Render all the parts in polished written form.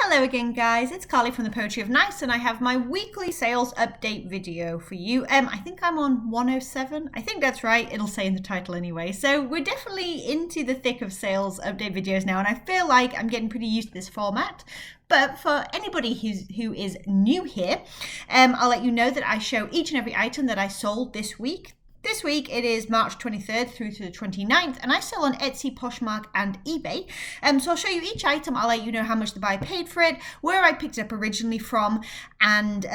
Hello again, guys. It's Carly from the Poetry of Nice, and I have my weekly sales update video for you. I think I'm on 107. I think that's right. It'll say in the title anyway. So we're definitely into the thick of sales update videos now, and I feel like I'm getting pretty used to this format. But for anybody who is new here, I'll let you know that I show each and every item that I sold this week. This week it is March 23rd through to the 29th, and I sell on Etsy, Poshmark and eBay. So I'll show you each item. I'll let you know how much the buyer paid for it, where I picked it up originally from, and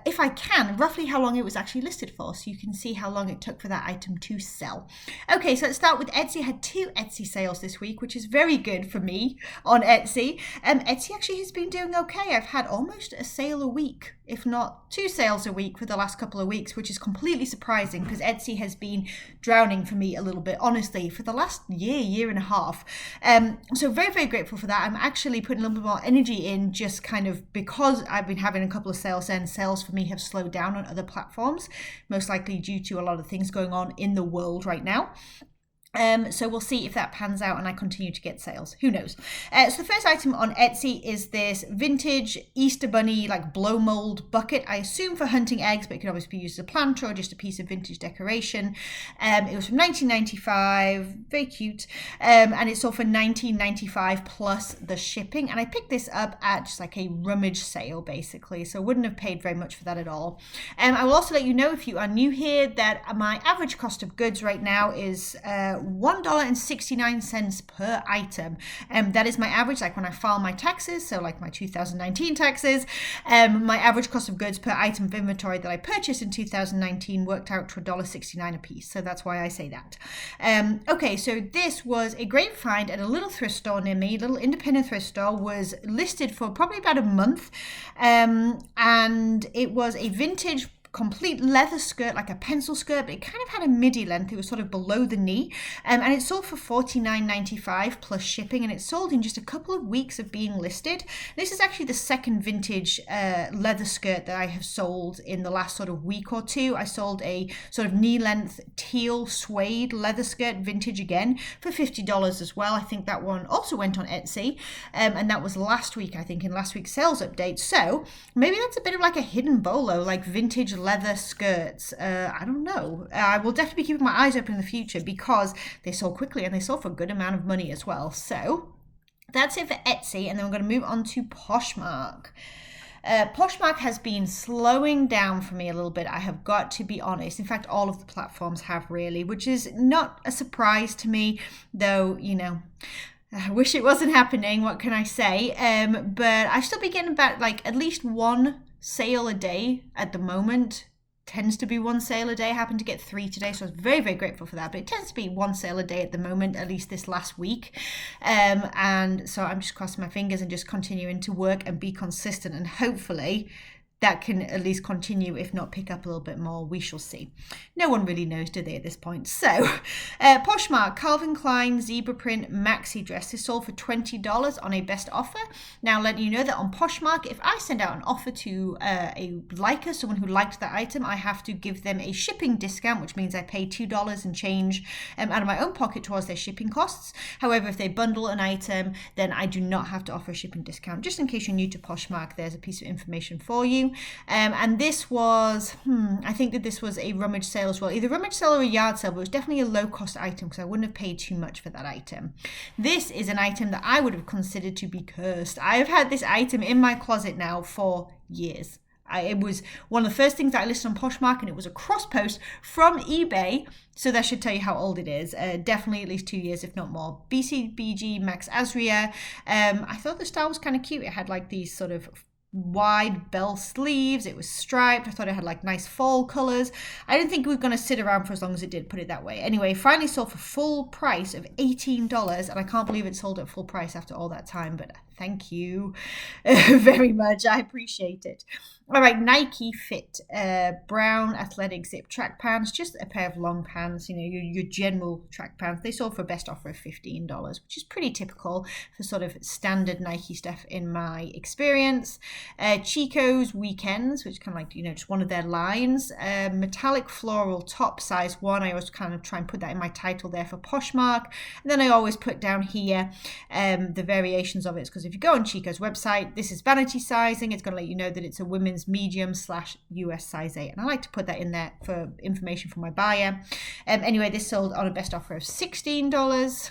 if I can, roughly how long it was actually listed for, so you can see how long it took for that item to sell. Okay, so let's start with Etsy. I had 2 Etsy sales this week, which is very good for me on Etsy. Etsy actually has been doing okay. I've had almost a sale a week, if not 2 sales a week for the last couple of weeks, which is completely surprising because Etsy has been drowning for me a little bit, honestly, for the last year and a half. So very, very grateful for that. I'm actually putting a little bit more energy in just kind of because I've been having a couple of sales and sales for me have slowed down on other platforms, most likely due to a lot of things going on in the world right now. So we'll see if that pans out and I continue to get sales. Who knows? So the first item on Etsy is this vintage Easter bunny like blow mold bucket. I assume for hunting eggs, but it could obviously be used as a plant or just a piece of vintage decoration. It was from 1995, very cute, and it's sold for $19.95 plus the shipping. And I picked this up at just like a rummage sale, basically, so I wouldn't have paid very much for that at all. I will also let you know, if you are new here, that my average cost of goods right now is $1.69 per item. That is my average, like when I file my taxes, so like my 2019 taxes, my average cost of goods per item of inventory that I purchased in 2019 worked out to $1.69 a piece, so that's why I say that. Okay, so this was a great find at a little thrift store near me, little independent thrift store, was listed for probably about a month, and it was a vintage complete leather skirt, like a pencil skirt, but it kind of had a midi length. It was sort of below the knee, and it sold for $49.95 plus shipping, and it sold in just a couple of weeks of being listed. This is actually the second vintage leather skirt that I have sold in the last sort of week or two. I sold a sort of knee length teal suede leather skirt vintage again for $50 as well. I think that one also went on Etsy, and that was last week, I think, in last week's sales update. So maybe that's a bit of like a hidden bolo, like vintage leather skirts. I don't know. I will definitely be keeping my eyes open in the future because they sold quickly and they sold for a good amount of money as well. So that's it for Etsy, and then we're going to move on to Poshmark. Poshmark has been slowing down for me a little bit, I have got to be honest. In fact, all of the platforms have really, which is not a surprise to me, though, you know, I wish it wasn't happening. What can I say? But I still be getting about like at least one sale a day at the moment. Tends to be one sale a day. I happened to get 3 today, so I was very, very grateful for that. But it tends to be one sale a day at the moment, at least this last week. And so I'm just crossing my fingers and just continuing to work and be consistent, and hopefully that can at least continue, if not pick up a little bit more. We shall see. No one really knows, do they, at this point? So, Poshmark, Calvin Klein zebra print maxi dress is sold for $20 on a best offer. Now, letting you know that on Poshmark, if I send out an offer to a liker, someone who liked that item, I have to give them a shipping discount, which means I pay $2 and change out of my own pocket towards their shipping costs. However, if they bundle an item, then I do not have to offer a shipping discount. Just in case you're new to Poshmark, there's a piece of information for you. And this was, I think that this was a rummage sale as well, either rummage sale or a yard sale, but it was definitely a low cost item because I wouldn't have paid too much for that item. This is an item that I would have considered to be cursed. I have had this item in my closet now for years. It was one of the first things that I listed on Poshmark, and it was a cross post from eBay, so that should tell you how old it is. Definitely at least 2 years, if not more. BCBG Max Azria. I thought the style was kind of cute. It had like these sort of wide bell sleeves. It was striped. I thought it had like nice fall colors. I didn't think we were going to sit around for as long as it did, put it that way. Anyway, finally sold for full price of $18, and I can't believe it sold at full price after all that time, but thank you very much. I appreciate it. All right, Nike Fit brown athletic zip track pants, just a pair of long pants, you know, your general track pants. They sold for a best offer of $15, which is pretty typical for sort of standard Nike stuff in my experience. Chico's Weekends, which is kind of like, you know, just one of their lines. Metallic floral top size one. I always kind of try and put that in my title there for Poshmark. And then I always put down here the variations of it, because if you go on Chico's website, this is vanity sizing. It's going to let you know that it's a women's medium/US size 8, and I like to put that in there for information for my buyer. Anyway, this sold on a best offer of $16.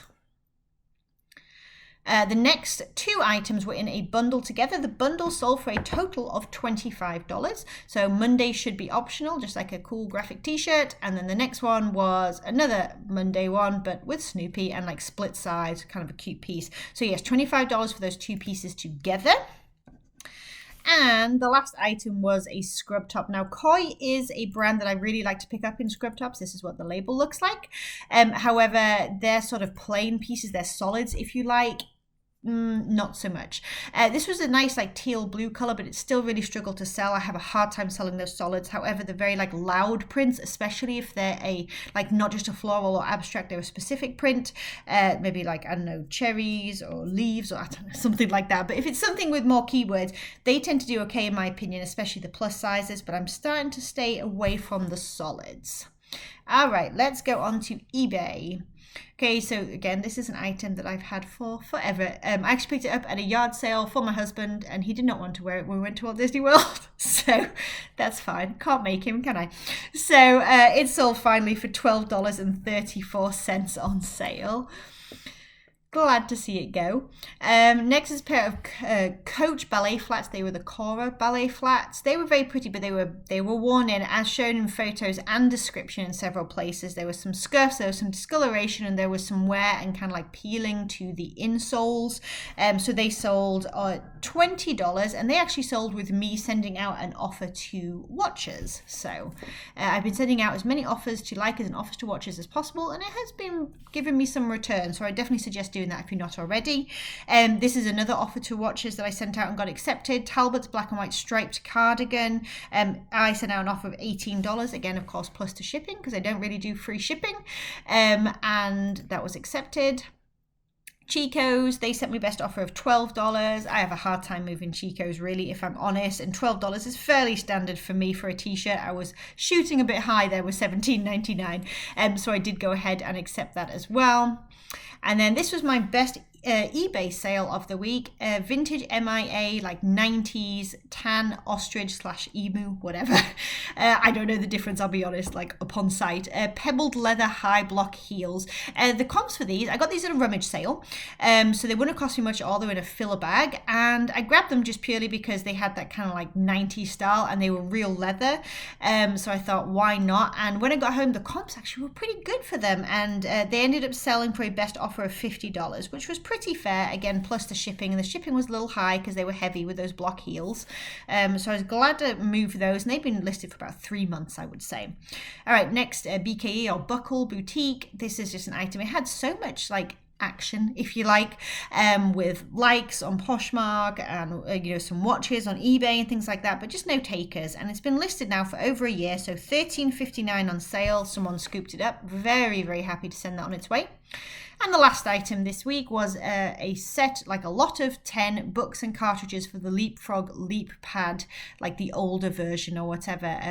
The next two items were in a bundle together. The bundle sold for a total of $25. So Monday should be optional, just like a cool graphic t-shirt. And then the next one was another Monday one, but with Snoopy and like split size, kind of a cute piece. So yes, $25 for those two pieces together. And the last item was a scrub top. Now, Koi is a brand that I really like to pick up in scrub tops. This is what the label looks like. However, they're sort of plain pieces. They're solids, if you like. Not so much. This was a nice like teal blue color, but it still really struggled to sell. I have a hard time selling those solids. However, the very like loud prints, especially if they're a like not just a floral or abstract, they're a specific print, maybe like, I don't know, cherries or leaves or I don't know, something like that. But if it's something with more keywords, they tend to do okay in my opinion, especially the plus sizes, but I'm starting to stay away from the solids. All right, let's go on to eBay. Okay, so again, this is an item that I've had for forever. I actually picked it up at a yard sale for my husband, and he did not want to wear it when we went to Walt Disney World. So that's fine. Can't make him, can I? So it sold finally for $12.34 on sale. Glad to see it go. Next is a pair of Coach ballet flats. They were the Cora ballet flats. They were very pretty, but they were worn in, as shown in photos and description in several places. There was some scuffs, there was some discoloration, and there was some wear and kind of like peeling to the insoles. So they sold $20, and they actually sold with me sending out an offer to watchers. So I've been sending out as many offers to likers and offers to watchers as possible, and it has been giving me some return. So I definitely suggest doing that if you're not already. This is another offer to watchers that I sent out and got accepted. Talbot's black and white striped cardigan. I sent out an offer of $18, again of course plus the shipping, because I don't really do free shipping, and that was accepted. Chico's, they sent me best offer of $12. I have a hard time moving Chico's, really, if I'm honest, and $12 is fairly standard for me for a t-shirt. I was shooting a bit high there with $17.99, so I did go ahead and accept that as well. And then this was my best eBay sale of the week. Vintage MIA, like 90s tan ostrich / emu, whatever. I don't know the difference, I'll be honest, like upon sight. Pebbled leather high block heels. The comps for these, I got these at a rummage sale, so they wouldn't have cost me much at all. They were in a filler bag, and I grabbed them just purely because they had that kind of like 90s style and they were real leather. So I thought, why not? And when I got home, the comps actually were pretty good for them, and they ended up selling for a best offer of $50, which was pretty fair, again plus the shipping, and the shipping was a little high because they were heavy with those block heels. So I was glad to move those, and they've been listed for about 3 months, I would say. All right, next, BKE or Buckle Boutique. This is just an item. It had so much like action, if you like, with likes on Poshmark and some watches on eBay and things like that, but just no takers. And it's been listed now for over a year, so $13.59 on sale. Someone scooped it up. Very, very happy to send that on its way. And the last item this week was a set, like a lot of 10 books and cartridges for the Leapfrog Leap Pad, like the older version or whatever.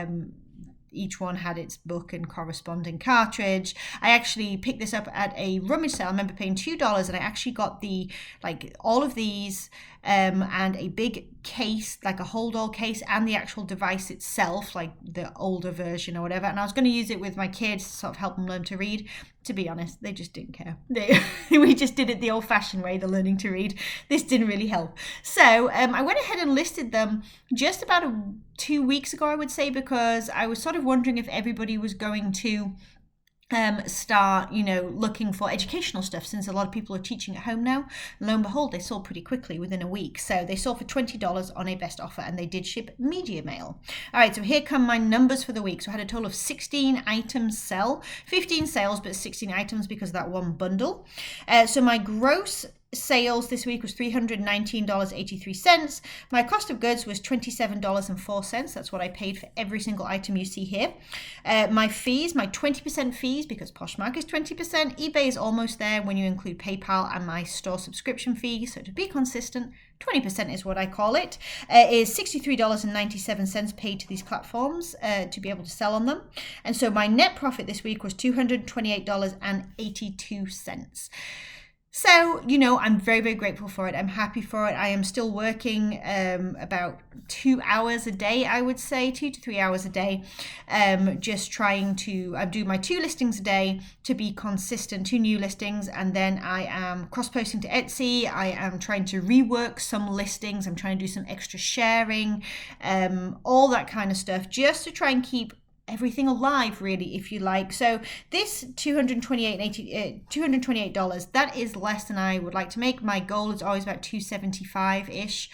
Each one had its book and corresponding cartridge. I actually picked this up at a rummage sale. I remember paying $2, and I actually got all of these and a big case, like a hold-all case, and the actual device itself, like the older version or whatever. And I was going to use it with my kids to sort of help them learn to read. To be honest, they just didn't care. We just did it the old-fashioned way, the learning to read. This didn't really help. So I went ahead and listed them just about 2 weeks ago, I would say, because I was sort of wondering if everybody was going to start, looking for educational stuff, since a lot of people are teaching at home now. Lo and behold, they sold pretty quickly within a week. So they sold for $20 on a best offer, and they did ship media mail. All right, so here come my numbers for the week. So I had a total of 16 items sell, 15 sales, but 16 items because of that one bundle. So my gross sales this week was $319.83. My cost of goods was $27.04. That's what I paid for every single item you see here. My fees, my 20% fees, because Poshmark is 20%, eBay is almost there when you include PayPal and my store subscription fee. So to be consistent, 20% is what I call it, is $63.97 paid to these platforms to be able to sell on them. And so my net profit this week was $228.82. So, you know, I'm very, very grateful for it. I'm happy for it. I am still working about 2 hours a day, I would say, 2 to 3 hours a day, just trying to do my 2 listings a day to be consistent, 2 new listings, and then I am cross-posting to Etsy. I am trying to rework some listings. I'm trying to do some extra sharing, all that kind of stuff, just to try and keep everything alive, really, if you like. So this $228, that is less than I would like to make. My goal is always about $275-ish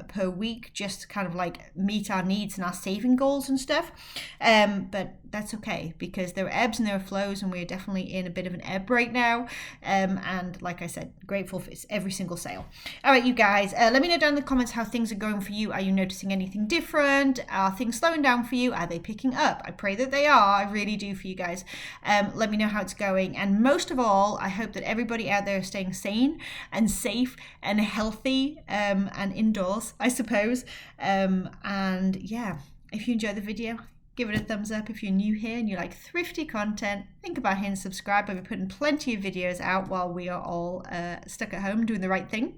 per week, just to kind of like meet our needs and our saving goals and stuff. But that's okay, because there are ebbs and there are flows, and we're definitely in a bit of an ebb right now. And like I said, grateful for every single sale. All right, you guys, let me know down in the comments how things are going for you. Are you noticing anything different? Are things slowing down for you? Are they picking up? I pray that they are. I really do, for you guys. Let me know how it's going. And most of all, I hope that everybody out there is staying sane and safe and healthy, and indoors, I suppose. And yeah, if you enjoyed the video, give it a thumbs up. If you're new here and you like thrifty content, think about hitting subscribe. I'll be putting plenty of videos out while we are all stuck at home doing the right thing.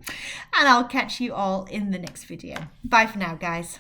And I'll catch you all in the next video. Bye for now, guys.